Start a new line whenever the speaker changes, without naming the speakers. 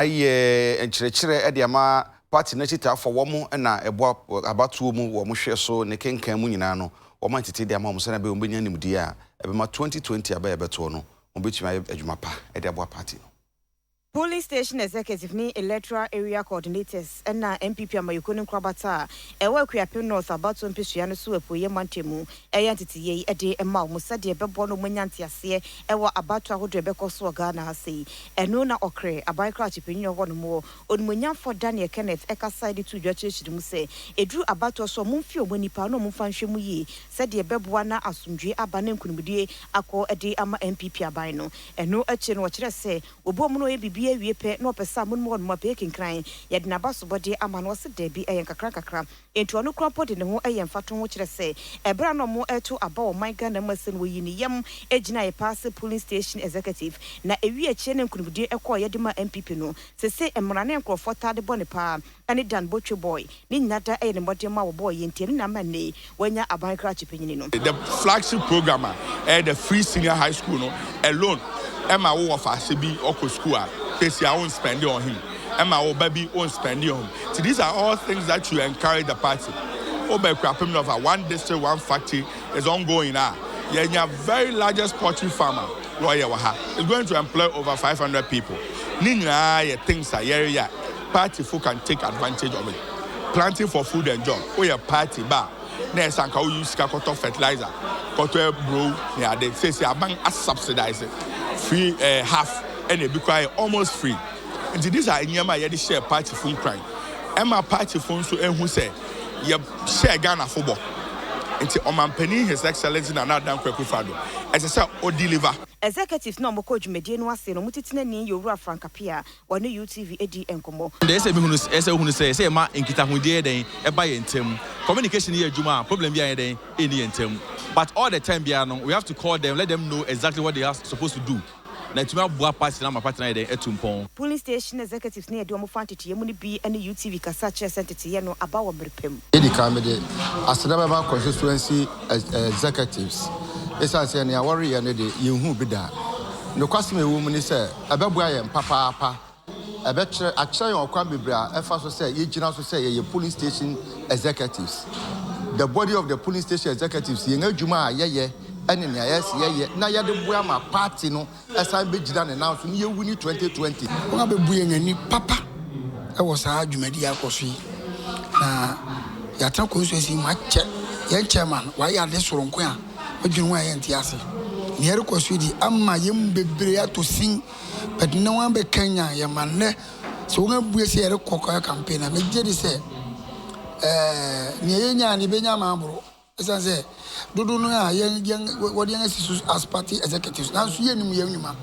aye enkyerɛkyerɛ ade ama party na chita for womu na ebo abatuo mu wo mo hwe so ne kenkan mu nyina no wo man tete de ama mo se na be wo benya nimdi a ebema 2020 aba ebeto no wo betuma adwuma pa ade abo party no.
Polling station executive ni electoral area coordinators and MPP amayukuni krabata ewa Akuapem North about to mpisua no so apoye mantemu eyantiti ye ede ema musa de bebo no munyanti ase ewa abato ahodo ebekọ so Ghana ha sei eno na okre aban kra chipenyo ho no mo onmunya for Daniel Kenneth eka side to dwachiri mu se edru abato so mumfi omanipa no mumfa nhwemu yi se de bebo na asumdwe abane nkunumdie akọ ede ama MPP aban no eno achi no kire se obo mu no ye wie pe no pesa mun mo no pe kinkran ye de nabaso bode ama no se de bi eyen kakra enti ono krampo de ne ho eyen fato ho kire se ebra no mo eto aba o man Ghana masen wo yi ni yam ejina ye pass polling station executive na ewi eche ne nkunubudi ekọ ye de ma MPP no se emrane nkrofo tade bone pa ani dan botwe boy ni nyada eyen ne bode ma wo boy ye ntiem na ma ne wanya aban kra chipanyini no.
The flagship program the free senior high school no alone Emma wo of Asibi Oko school I won't spend it on him. Emma or baby won't spend it on him. So these are all things that you encourage the party. Akuapem North, one district, one factory is ongoing now. You're very largest poultry farmer. It's going to employ over 500 people. Nina things are area party who can take advantage of it. Planting for food and job. Or your party bar. Next and how use cotton fertilizer. Cotton brew, yeah, they say a bank as subsidize it. Free half. And it be quite almost free. And these are in Yama Yadi share party phone crime. Emma party phone so who say you share Ghana football. And Oman Penny His Excellency and Adam Kwekufado. As I said, or deliver.
Executive no moko dwumedie no ase no mutitina ni yowura Frankapia wone UTV edi enkomo.
There say hunu say ma nkitahudie den e ba yentem. Communication here adwuma problem bia den eni yentem. But all the time bia no we have to call them, let them know exactly what they are supposed to do. Na tuma bua party na ma party na dey etumpon.
Polling station executives na dey omfantete yemu ni bi ene UTV kasa che sentete ye no aba wo merpem.
Edi kamede Asadaba Constituency executives esa se na worry ye ne de yehu bi da. No kwaseme wo mu ni se ababua ye papa abekire akire yon kwa bebra efa so se ye gina so se ye polling station executives. The body of the polling station executives ye adwuma ye and in yes, na ya de boya ma party no esan be gida ne now so ye wuni 2020
won be buye ni papa e wo sa adwumadi akoso yi na ya ta Constituency ma che ye chairman wa ya de soronko a odwun wa ye ntiase ne yere koso di amma yem bebre ato sin but no one be Kenya ye manne so won buye se yere kokko campaign na me je di se ne ye nya ni be nya ma abro esan se dodo no a yen wodi yan as party executives na so ye nim ye nyuma